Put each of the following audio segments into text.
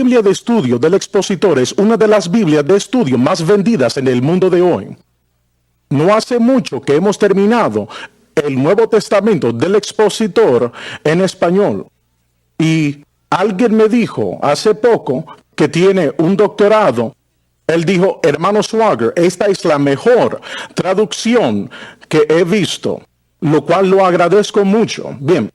Biblia de estudio del expositor es una de las Biblias de estudio más vendidas en el mundo de hoy. No hace mucho que hemos terminado el Nuevo Testamento del expositor en español. Y alguien me dijo hace poco que tiene un doctorado. Él dijo, hermano Swagger, esta es la mejor traducción que he visto, lo cual lo agradezco mucho. Bien,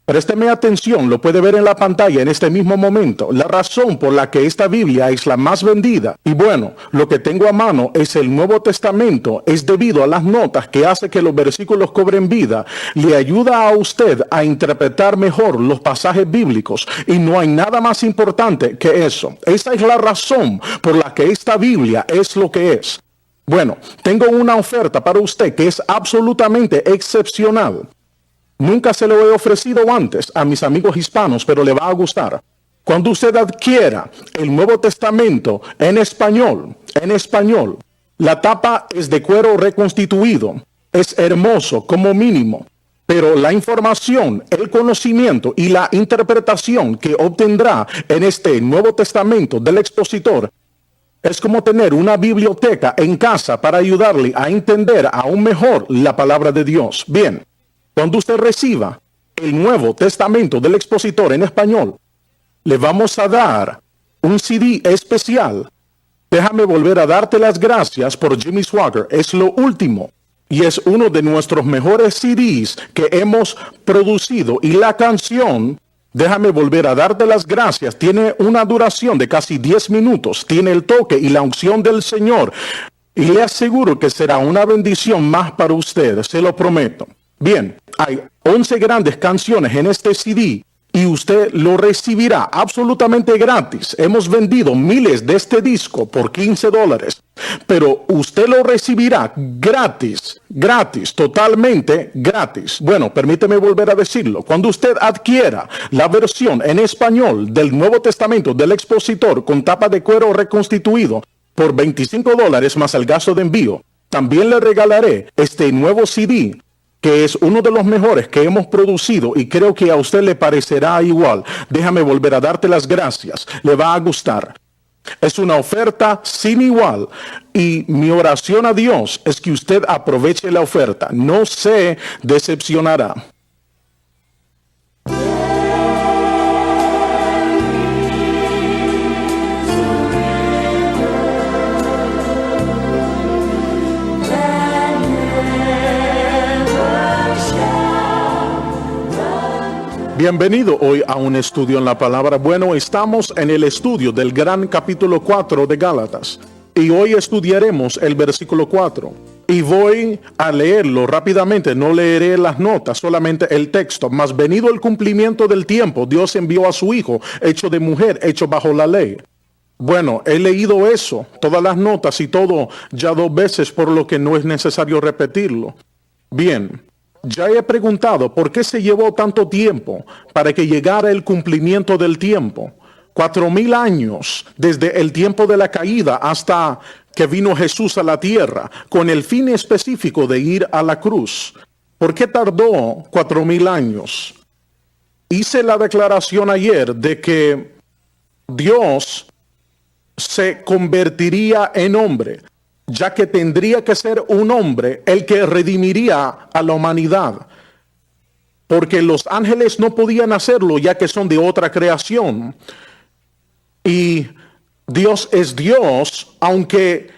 présteme atención, lo puede ver en la pantalla en este mismo momento. La razón por la que esta Biblia es la más vendida, y bueno, lo que tengo a mano es el Nuevo Testamento, es debido a las notas que hace que los versículos cobren vida. Le ayuda a usted a interpretar mejor los pasajes bíblicos, y no hay nada más importante que eso. Esa es la razón por la que esta Biblia es lo que es. Bueno, tengo una oferta para usted que es absolutamente excepcional. Nunca se lo he ofrecido antes a mis amigos hispanos, pero le va a gustar. Cuando usted adquiera el Nuevo Testamento en español, la tapa es de cuero reconstituido. Es hermoso como mínimo, pero la información, el conocimiento y la interpretación que obtendrá en este Nuevo Testamento del expositor es como tener una biblioteca en casa para ayudarle a entender aún mejor la palabra de Dios. Bien. Cuando usted reciba el Nuevo Testamento del expositor en español, le vamos a dar un CD especial. Déjame volver a darte las gracias por Jimmy Swagger. Es lo último y es uno de nuestros mejores CDs que hemos producido. Y la canción, déjame volver a darte las gracias, tiene una duración de casi 10 minutos. Tiene el toque y la unción del Señor. Y le aseguro que será una bendición más para usted, se lo prometo. Bien, hay 11 grandes canciones en este CD y usted lo recibirá absolutamente gratis. Hemos vendido miles de este disco por $15, pero usted lo recibirá gratis, totalmente gratis. Bueno, permíteme volver a decirlo. Cuando usted adquiera la versión en español del Nuevo Testamento del expositor con tapa de cuero reconstituido por $25 más el gasto de envío, también le regalaré este nuevo CD, que es uno de los mejores que hemos producido y creo que a usted le parecerá igual. Déjame volver a darte las gracias. Le va a gustar. Es una oferta sin igual y mi oración a Dios es que usted aproveche la oferta. No se decepcionará. Bienvenido hoy a un estudio en la palabra. Bueno, estamos en el estudio del gran capítulo 4 de Gálatas y hoy estudiaremos el versículo 4 y voy a leerlo rápidamente. No leeré las notas, solamente el texto. Mas venido el cumplimiento del tiempo, Dios envió a su Hijo, hecho de mujer, hecho bajo la ley. Bueno, he leído eso, todas las notas y todo ya 2 veces, por lo que no es necesario repetirlo. Bien. Ya he preguntado por qué se llevó tanto tiempo para que llegara el cumplimiento del tiempo. 4,000 años desde el tiempo de la caída hasta que vino Jesús a la tierra con el fin específico de ir a la cruz. ¿Por qué tardó 4,000 años? Hice la declaración ayer de que Dios se convertiría en hombre, ya que tendría que ser un hombre el que redimiría a la humanidad, porque los ángeles no podían hacerlo ya que son de otra creación. Y Dios es Dios, aunque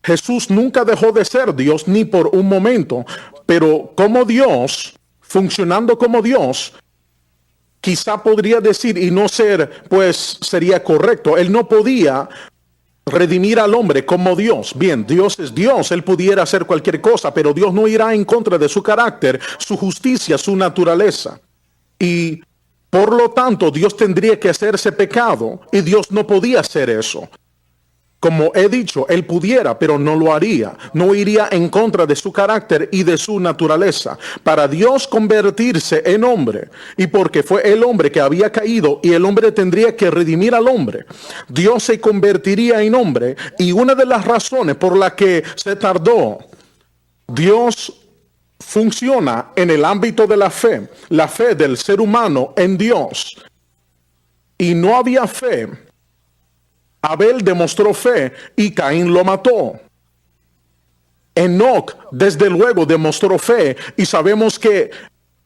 Jesús nunca dejó de ser Dios ni por un momento, pero como Dios, funcionando como Dios, quizá podría decir y no ser, pues sería correcto, él no podía redimir al hombre como Dios. Bien, Dios es Dios, él pudiera hacer cualquier cosa, pero Dios no irá en contra de su carácter, su justicia, su naturaleza. Y por lo tanto, Dios tendría que hacerse pecado y Dios no podía hacer eso. Como he dicho, él pudiera, pero no lo haría. No iría en contra de su carácter y de su naturaleza. Para Dios convertirse en hombre, y porque fue el hombre que había caído y el hombre tendría que redimir al hombre, Dios se convertiría en hombre. Y una de las razones por la que se tardó, Dios funciona en el ámbito de la fe del ser humano en Dios. Y no había fe Abel demostró fe y Caín lo mató. Enoc, desde luego, demostró fe y sabemos que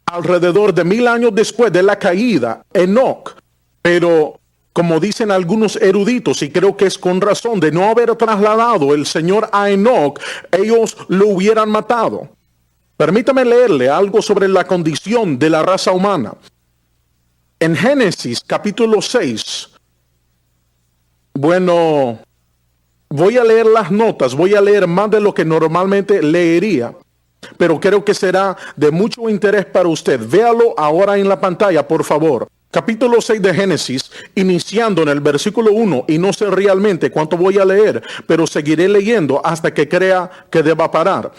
alrededor de 1000 años después de la caída, Enoc, pero como dicen algunos eruditos, y creo que es con razón, de no haber trasladado el Señor a Enoc, ellos lo hubieran matado. Permítame leerle algo sobre la condición de la raza humana. En Génesis capítulo 6, bueno, voy a leer las notas, voy a leer más de lo que normalmente leería, pero creo que será de mucho interés para usted. Véalo ahora en la pantalla, por favor. Capítulo 6 de Génesis, iniciando en el versículo 1, y no sé realmente cuánto voy a leer, pero seguiré leyendo hasta que crea que deba parar.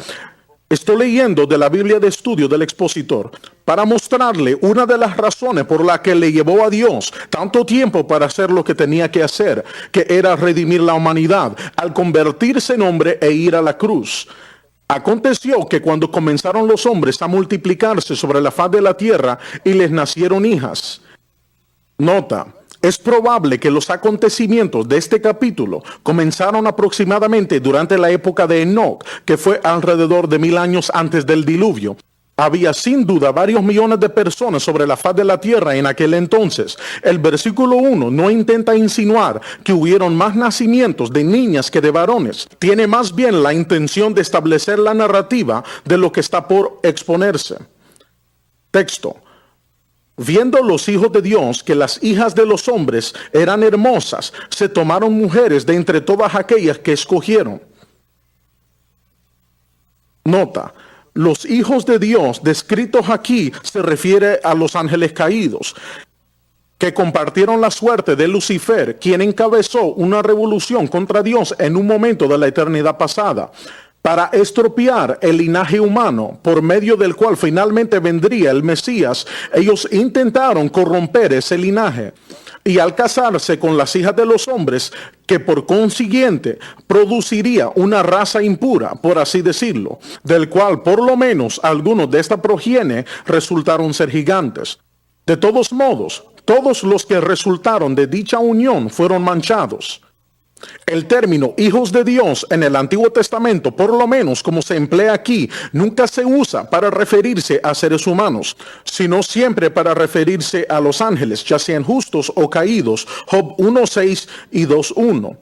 Estoy leyendo de la Biblia de estudio del expositor para mostrarle una de las razones por la que le llevó a Dios tanto tiempo para hacer lo que tenía que hacer, que era redimir la humanidad al convertirse en hombre e ir a la cruz. Aconteció que cuando comenzaron los hombres a multiplicarse sobre la faz de la tierra y les nacieron hijas. Nota, es probable que los acontecimientos de este capítulo comenzaron aproximadamente durante la época de Enoc, que fue alrededor de 1000 años antes del diluvio. Había sin duda varios millones de personas sobre la faz de la tierra en aquel entonces. El versículo 1 no intenta insinuar que hubieron más nacimientos de niñas que de varones. Tiene más bien la intención de establecer la narrativa de lo que está por exponerse. Texto. Viendo los hijos de Dios que las hijas de los hombres eran hermosas, se tomaron mujeres de entre todas aquellas que escogieron. Nota, los hijos de Dios descritos aquí se refiere a los ángeles caídos, que compartieron la suerte de Lucifer, quien encabezó una revolución contra Dios en un momento de la eternidad pasada, para estropear el linaje humano por medio del cual finalmente vendría el Mesías. Ellos intentaron corromper ese linaje y al casarse con las hijas de los hombres, que por consiguiente produciría una raza impura, por así decirlo, del cual por lo menos algunos de esta progenie resultaron ser gigantes. De todos modos, todos los que resultaron de dicha unión fueron manchados. El término hijos de Dios en el Antiguo Testamento, por lo menos como se emplea aquí, nunca se usa para referirse a seres humanos, sino siempre para referirse a los ángeles, ya sean justos o caídos. Job 1:6 y 2:1.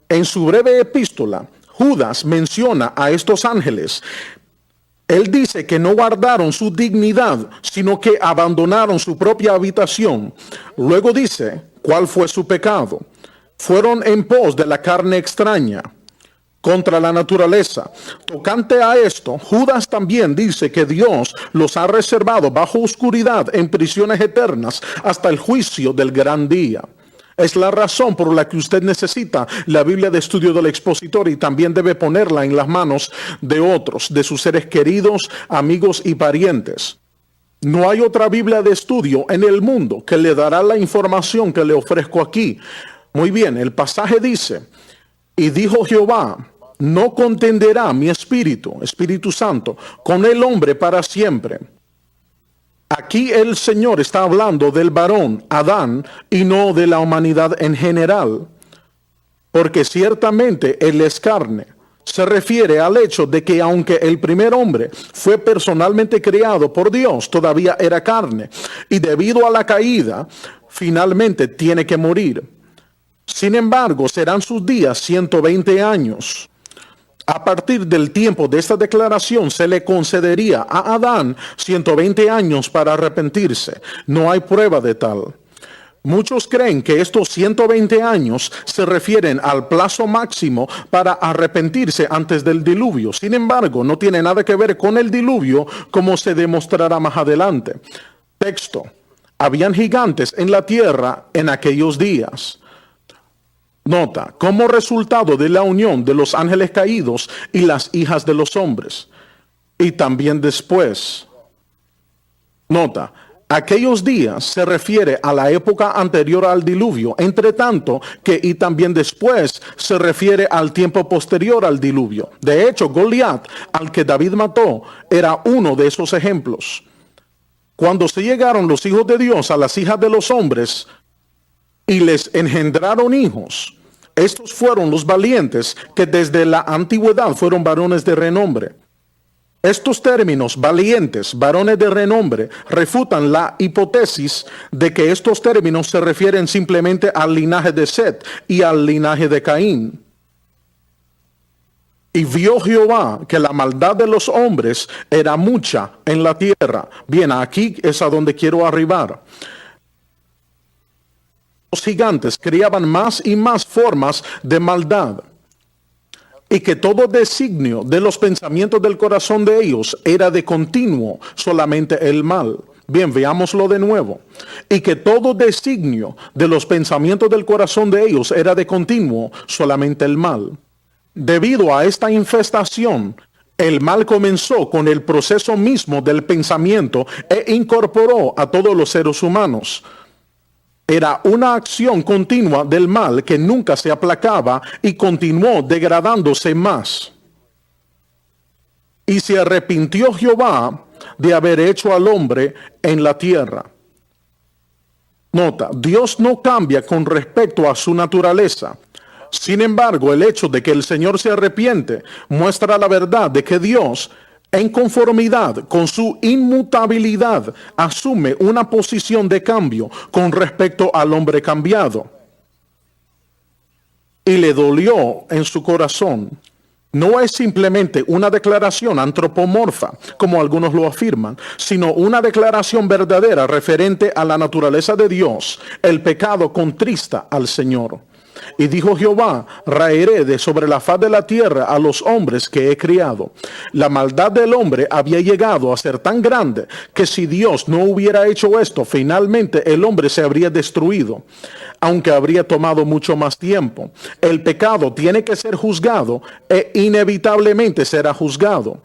En su breve epístola, Judas menciona a estos ángeles. Él dice que no guardaron su dignidad, sino que abandonaron su propia habitación. Luego dice, ¿cuál fue su pecado? Fueron en pos de la carne extraña, contra la naturaleza. Tocante a esto, Judas también dice que Dios los ha reservado bajo oscuridad en prisiones eternas hasta el juicio del gran día. Es la razón por la que usted necesita la Biblia de estudio del expositor y también debe ponerla en las manos de otros, de sus seres queridos, amigos y parientes. No hay otra Biblia de estudio en el mundo que le dará la información que le ofrezco aquí. Muy bien, el pasaje dice, y dijo Jehová, no contenderá mi Espíritu Santo, con el hombre para siempre. Aquí el Señor está hablando del varón, Adán, y no de la humanidad en general, porque ciertamente él es carne. Se refiere al hecho de que aunque el primer hombre fue personalmente creado por Dios, todavía era carne, y debido a la caída, finalmente tiene que morir. Sin embargo, serán sus días 120 años. A partir del tiempo de esta declaración se le concedería a Adán 120 años para arrepentirse. No hay prueba de tal. Muchos creen que estos 120 años se refieren al plazo máximo para arrepentirse antes del diluvio. Sin embargo, no tiene nada que ver con el diluvio, como se demostrará más adelante. Texto. Habían gigantes en la tierra en aquellos días. Nota, como resultado de la unión de los ángeles caídos y las hijas de los hombres. Y también después. Nota, aquellos días se refiere a la época anterior al diluvio, entre tanto que y también después se refiere al tiempo posterior al diluvio. De hecho, Goliat, al que David mató, era uno de esos ejemplos. Cuando se llegaron los hijos de Dios a las hijas de los hombres y les engendraron hijos, Estos fueron los valientes que desde la antigüedad fueron varones de renombre. Estos términos, valientes, varones de renombre, refutan la hipótesis de que estos términos se refieren simplemente al linaje de Set y al linaje de Caín. Y vio Jehová que la maldad de los hombres era mucha en la tierra. Bien, aquí es a donde quiero arribar. Los gigantes creaban más y más formas de maldad, y que todo designio de los pensamientos del corazón de ellos era de continuo solamente el mal. Bien, veámoslo de nuevo. Y que todo designio de los pensamientos del corazón de ellos era de continuo solamente el mal. Debido a esta infestación, el mal comenzó con el proceso mismo del pensamiento e incorporó a todos los seres humanos. Era una acción continua del mal que nunca se aplacaba y continuó degradándose más. Y se arrepintió Jehová de haber hecho al hombre en la tierra. Nota, Dios no cambia con respecto a su naturaleza. Sin embargo, el hecho de que el Señor se arrepiente muestra la verdad de que Dios, en conformidad con su inmutabilidad, asume una posición de cambio con respecto al hombre cambiado. Y le dolió en su corazón. No es simplemente una declaración antropomorfa, como algunos lo afirman, sino una declaración verdadera referente a la naturaleza de Dios. El pecado contrista al Señor. Y dijo Jehová, raeré de sobre la faz de la tierra a los hombres que he criado. La maldad del hombre había llegado a ser tan grande que si Dios no hubiera hecho esto, finalmente el hombre se habría destruido, aunque habría tomado mucho más tiempo. El pecado tiene que ser juzgado e inevitablemente será juzgado.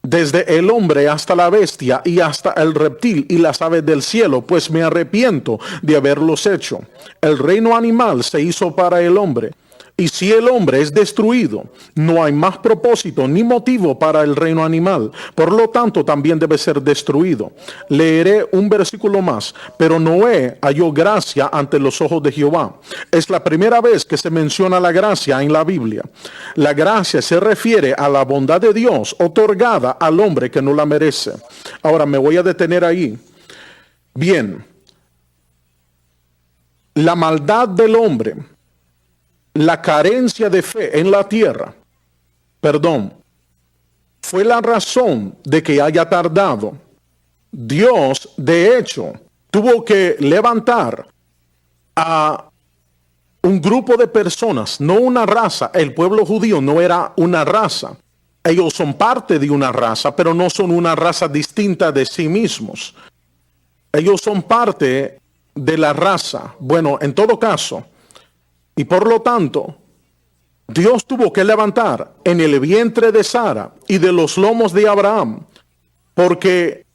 Desde el hombre hasta la bestia y hasta el reptil y las aves del cielo, pues me arrepiento de haberlos hecho. El reino animal se hizo para el hombre. Y si el hombre es destruido, no hay más propósito ni motivo para el reino animal. Por lo tanto, también debe ser destruido. Leeré un versículo más. Pero Noé halló gracia ante los ojos de Jehová. Es la primera vez que se menciona la gracia en la Biblia. La gracia se refiere a la bondad de Dios otorgada al hombre que no la merece. Ahora me voy a detener ahí. Bien. La maldad del hombre, la carencia de fe en la tierra, fue la razón de que haya tardado. Dios, de hecho, tuvo que levantar a un grupo de personas, no una raza. El pueblo judío no era una raza. Ellos son parte de una raza, pero no son una raza distinta de sí mismos. Ellos son parte de la raza. Bueno, en todo caso, y por lo tanto, Dios tuvo que levantar en el vientre de Sara y de los lomos de Abraham, porque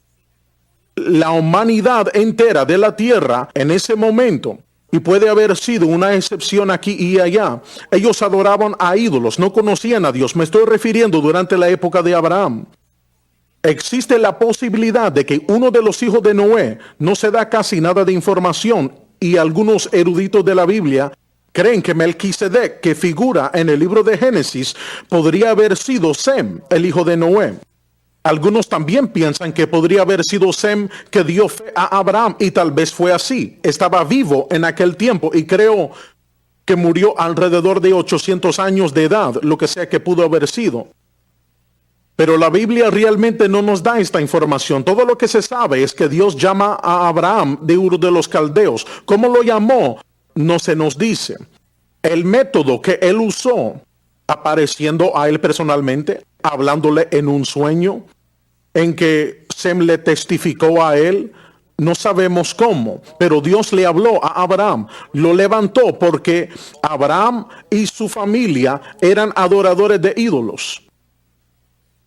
la humanidad entera de la tierra en ese momento, y puede haber sido una excepción aquí y allá, ellos adoraban a ídolos, no conocían a Dios. Me estoy refiriendo durante la época de Abraham. Existe la posibilidad de que uno de los hijos de Noé, no se da casi nada de información, y algunos eruditos de la Biblia creen que Melquisedec, que figura en el libro de Génesis, podría haber sido Sem, el hijo de Noé. Algunos también piensan que podría haber sido Sem que dio fe a Abraham, y tal vez fue así. Estaba vivo en aquel tiempo y creo que murió alrededor de 800 años de edad, lo que sea que pudo haber sido. Pero la Biblia realmente no nos da esta información. Todo lo que se sabe es que Dios llama a Abraham de Ur de los Caldeos. ¿Cómo lo llamó? No se nos dice. El método que él usó, apareciendo a él personalmente, hablándole en un sueño, en que Sem le testificó a él, no sabemos cómo, pero Dios le habló a Abraham, lo levantó porque Abraham y su familia eran adoradores de ídolos.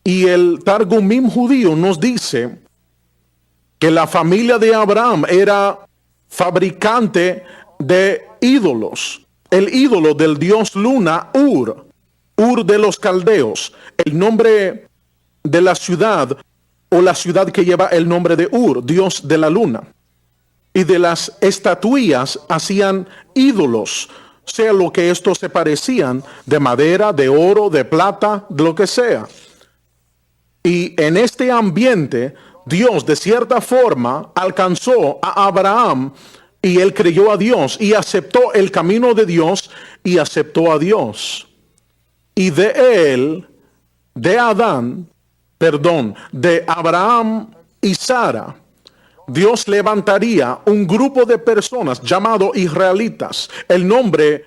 Y el Targumim judío nos dice que la familia de Abraham era fabricante de ídolos. El ídolo del dios Luna, Ur de los Caldeos, el nombre de la ciudad o la ciudad que lleva el nombre de Ur, dios de la luna. Y de las estatuillas hacían ídolos sea lo que estos se parecían, de madera, de oro, de plata, de lo que sea. Y en este ambiente, Dios de cierta forma alcanzó a Abraham y él creyó a Dios y aceptó el camino de Dios y aceptó a Dios. Y de él, de Abraham y Sara, Dios levantaría un grupo de personas llamado israelitas. El nombre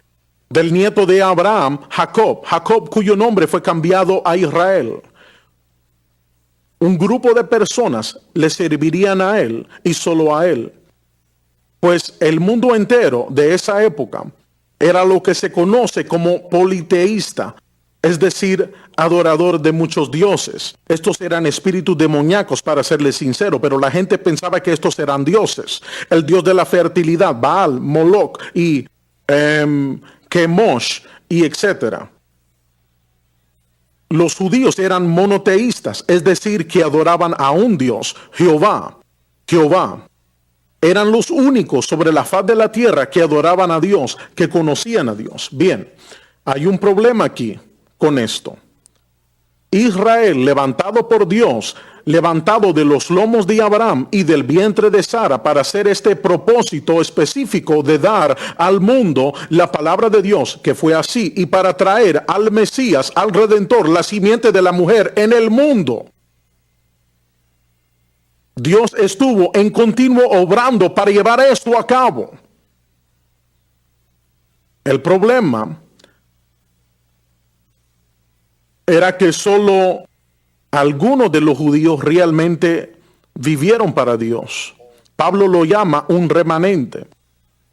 del nieto de Abraham, Jacob, cuyo nombre fue cambiado a Israel. Un grupo de personas le servirían a él y solo a él. Pues el mundo entero de esa época era lo que se conoce como politeísta, es decir, adorador de muchos dioses. Estos eran espíritus demoníacos, para serles sincero, pero la gente pensaba que estos eran dioses. El dios de la fertilidad, Baal, Moloch y Chemosh y etcétera. Los judíos eran monoteístas, es decir, que adoraban a un Dios, Jehová. Eran los únicos sobre la faz de la tierra que adoraban a Dios, que conocían a Dios. Bien, hay un problema aquí con esto. Israel, levantado por Dios, levantado de los lomos de Abraham y del vientre de Sara para hacer este propósito específico de dar al mundo la palabra de Dios, que fue así, y para traer al Mesías, al Redentor, la simiente de la mujer en el mundo. Dios estuvo en continuo obrando para llevar esto a cabo. El problema era que solo algunos de los judíos realmente vivieron para Dios. Pablo lo llama un remanente.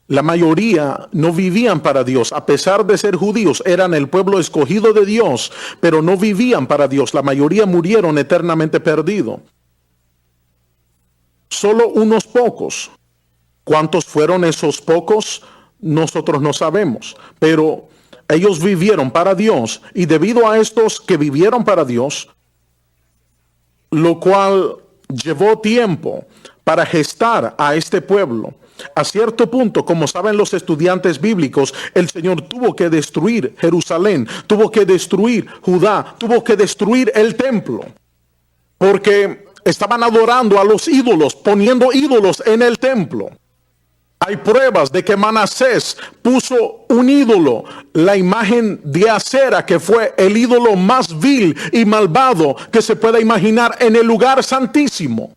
La mayoría no vivían para Dios. A pesar de ser judíos, eran el pueblo escogido de Dios, pero no vivían para Dios. La mayoría murieron eternamente perdidos. Solo unos pocos. ¿Cuántos fueron esos pocos? Nosotros no sabemos, pero ellos vivieron para Dios, y debido a estos que vivieron para Dios, lo cual llevó tiempo para gestar a este pueblo. A cierto punto, como saben los estudiantes bíblicos, el Señor tuvo que destruir Jerusalén, tuvo que destruir Judá, tuvo que destruir el templo, porque estaban adorando a los ídolos, poniendo ídolos en el templo. Hay pruebas de que Manasés puso un ídolo, la imagen de Acera, que fue el ídolo más vil y malvado que se pueda imaginar, en el lugar santísimo.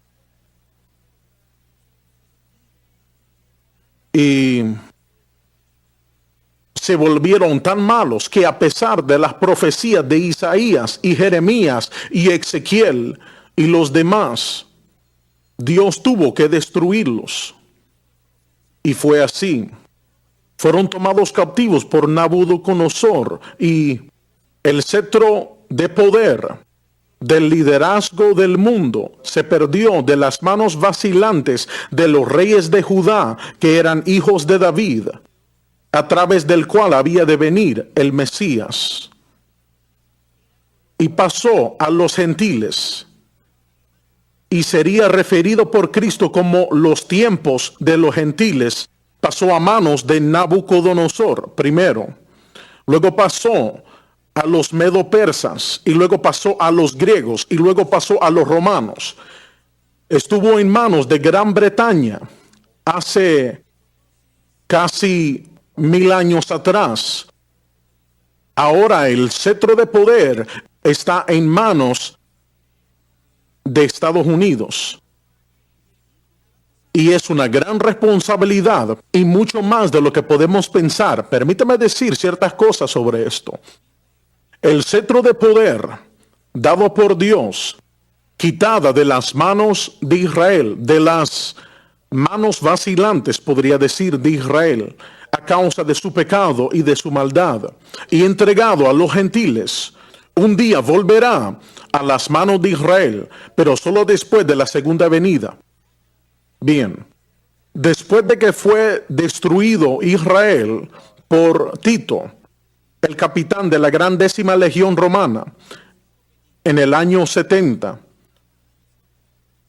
Y se volvieron tan malos que, a pesar de las profecías de Isaías y Jeremías y Ezequiel y los demás, Dios tuvo que destruirlos. Y fue así. Fueron tomados cautivos por Nabucodonosor, y el cetro de poder del liderazgo del mundo se perdió de las manos vacilantes de los reyes de Judá, que eran hijos de David, a través del cual había de venir el Mesías. Y pasó a los gentiles, y sería referido por Cristo como los tiempos de los gentiles. Pasó a manos de Nabucodonosor primero, luego pasó a los medo-persas, y luego pasó a los griegos, y luego pasó a los romanos. Estuvo en manos de Gran Bretaña hace casi 1000 años atrás. Ahora el cetro de poder está en manos de Estados Unidos, y es una gran responsabilidad, y mucho más de lo que podemos pensar. Permítame decir ciertas cosas sobre esto. El cetro de poder dado por Dios, quitada de las manos de Israel, de las manos vacilantes, podría decir, de Israel, a causa de su pecado y de su maldad, y entregado a los gentiles, un día volverá a las manos de Israel, pero solo después de la segunda venida. Bien, después de que fue destruido Israel por Tito, el capitán de la gran 10ª legión romana, en el año 70,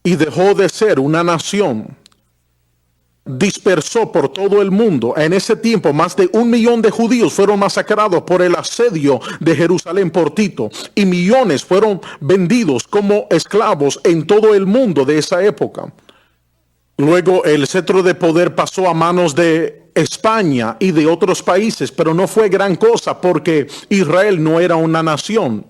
y dejó de ser una nación, dispersó por todo el mundo. En ese tiempo, más de 1 millón de judíos fueron masacrados por el asedio de Jerusalén por Tito, y millones fueron vendidos como esclavos en todo el mundo de esa época. Luego el cetro de poder pasó a manos de España y de otros países, pero no fue gran cosa porque Israel no era una nación.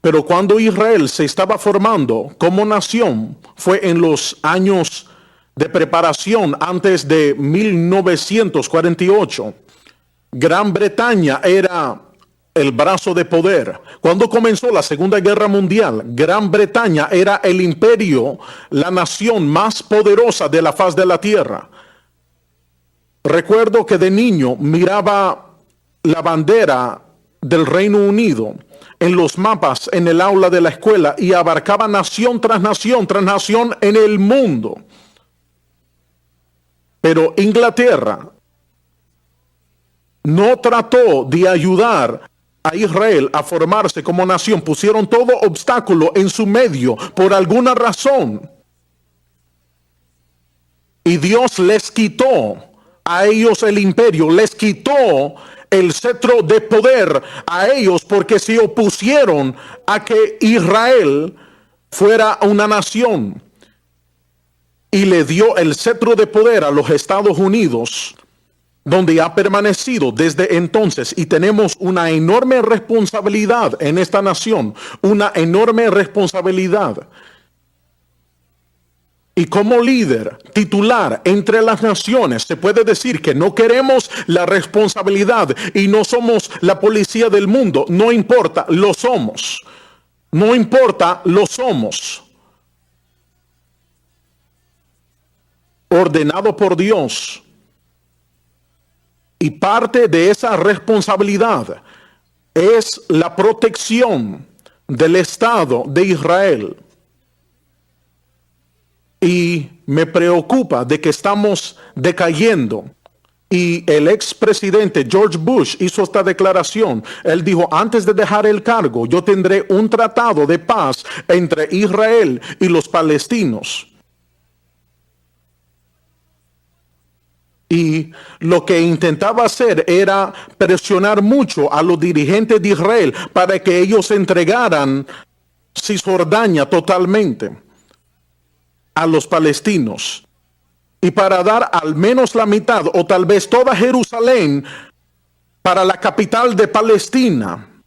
Pero cuando Israel se estaba formando como nación, fue en los años de preparación antes de 1948. Gran Bretaña era el brazo de poder. Cuando comenzó la Segunda Guerra Mundial, Gran Bretaña era el imperio, la nación más poderosa de la faz de la tierra. Recuerdo que de niño miraba la bandera del Reino Unido en los mapas en el aula de la escuela y abarcaba nación tras nación en el mundo. Pero Inglaterra no trató de ayudar a Israel a formarse como nación. Pusieron todo obstáculo en su medio por alguna razón. Y Dios les quitó a ellos el imperio, les quitó el cetro de poder a ellos porque se opusieron a que Israel fuera una nación. Y le dio el cetro de poder a los Estados Unidos, donde ha permanecido desde entonces, y tenemos una enorme responsabilidad en esta nación, una enorme responsabilidad. Y como líder titular entre las naciones, se puede decir que no queremos la responsabilidad y no somos la policía del mundo. No importa, lo somos. No importa, lo somos. Ordenado por Dios. Y parte de esa responsabilidad es la protección del Estado de Israel. Y me preocupa de que estamos decayendo. Y el expresidente George Bush hizo esta declaración. Él dijo, antes de dejar el cargo, yo tendré un tratado de paz entre Israel y los palestinos. Y lo que intentaba hacer era presionar mucho a los dirigentes de Israel para que ellos entregaran Cisjordania totalmente a los palestinos, y para dar al menos la mitad o tal vez toda Jerusalén para la capital de Palestina.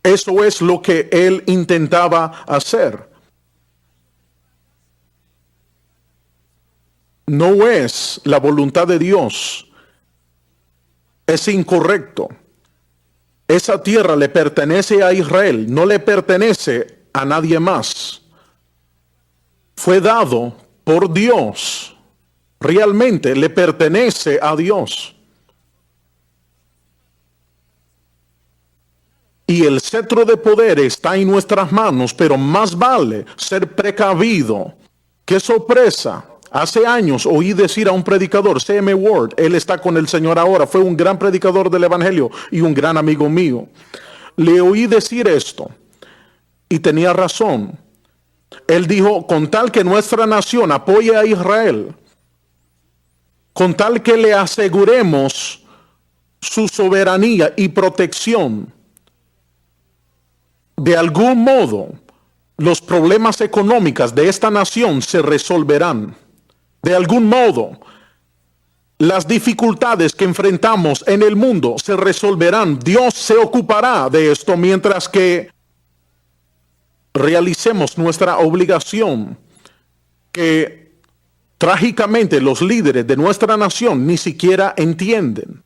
Eso es lo que él intentaba hacer. No es la voluntad de Dios. Es incorrecto. Esa tierra le pertenece a Israel, no le pertenece a nadie más. Fue dado por Dios. Realmente le pertenece a Dios. Y el cetro de poder está en nuestras manos, pero más vale ser precavido. ¡Qué sorpresa! Hace años oí decir a un predicador, C.M. Ward, él está con el Señor ahora, fue un gran predicador del Evangelio y un gran amigo mío. Le oí decir esto y tenía razón. Él dijo, con tal que nuestra nación apoye a Israel, con tal que le aseguremos su soberanía y protección, de algún modo los problemas económicos de esta nación se resolverán. De algún modo las dificultades que enfrentamos en el mundo se resolverán. Dios se ocupará de esto mientras que realicemos nuestra obligación, que trágicamente los líderes de nuestra nación ni siquiera entienden.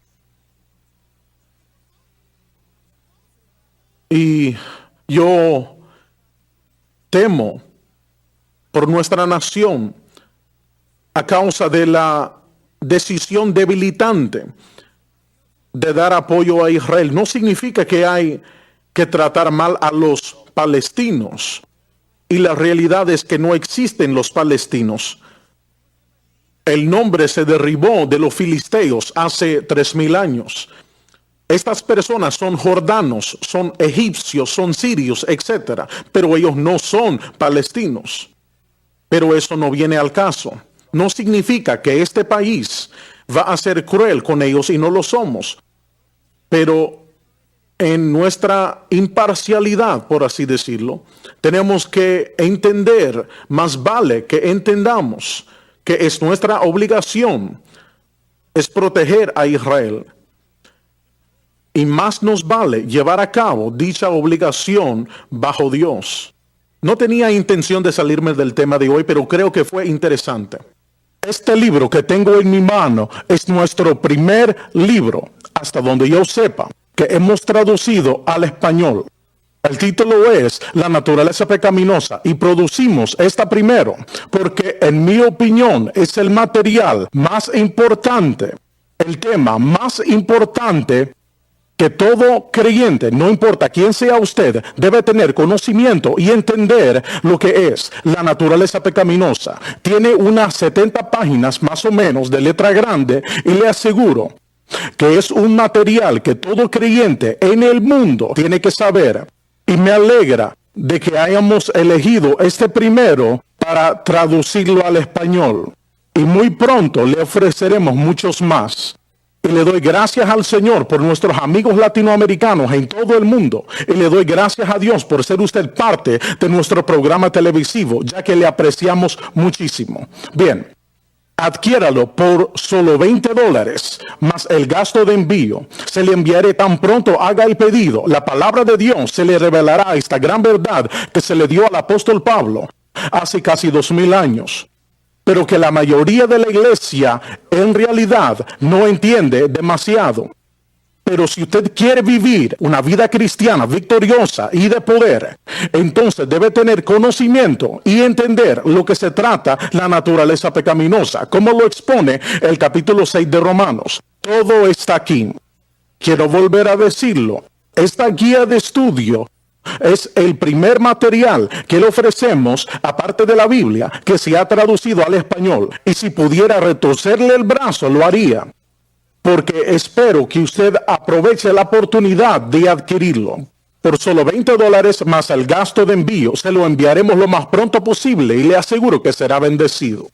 Y yo temo por nuestra nación a causa de la decisión debilitante de dar apoyo a Israel. No significa que hay que tratar mal a los palestinos, y la realidad es que no existen los palestinos. El nombre se derribó de los filisteos hace 3000 años. Estas personas son jordanos, son egipcios, son sirios, etc. Pero ellos no son palestinos. Pero eso no viene al caso. No significa que este país va a ser cruel con ellos y no lo somos. Pero en nuestra imparcialidad, por así decirlo, tenemos que entender, más vale que entendamos que es nuestra obligación es proteger a Israel. Y más nos vale llevar a cabo dicha obligación bajo Dios. No tenía intención de salirme del tema de hoy, pero creo que fue interesante. Este libro que tengo en mi mano es nuestro primer libro, hasta donde yo sepa, que hemos traducido al español. El título es La naturaleza pecaminosa y producimos esta primero porque en mi opinión es el material más importante, el tema más importante que todo creyente, no importa quién sea usted, debe tener conocimiento y entender lo que es la naturaleza pecaminosa. Tiene unas 70 páginas más o menos de letra grande y le aseguro que es un material que todo creyente en el mundo tiene que saber. Y me alegra de que hayamos elegido este primero para traducirlo al español. Y muy pronto le ofreceremos muchos más. Y le doy gracias al Señor por nuestros amigos latinoamericanos en todo el mundo. Y le doy gracias a Dios por ser usted parte de nuestro programa televisivo, ya que le apreciamos muchísimo. Bien, adquiéralo por solo $20 más el gasto de envío. Se le enviaré tan pronto haga el pedido. La palabra de Dios se le revelará esta gran verdad que se le dio al apóstol Pablo hace casi 2000 años. Pero que la mayoría de la iglesia en realidad no entiende demasiado. Pero si usted quiere vivir una vida cristiana victoriosa y de poder, entonces debe tener conocimiento y entender lo que se trata la naturaleza pecaminosa, como lo expone el capítulo 6 de Romanos. Todo está aquí. Quiero volver a decirlo. Esta guía de estudio es el primer material que le ofrecemos, aparte de la Biblia, que se ha traducido al español. Y si pudiera retorcerle el brazo, lo haría. Porque espero que usted aproveche la oportunidad de adquirirlo. Por solo $20 más el gasto de envío, se lo enviaremos lo más pronto posible y le aseguro que será bendecido.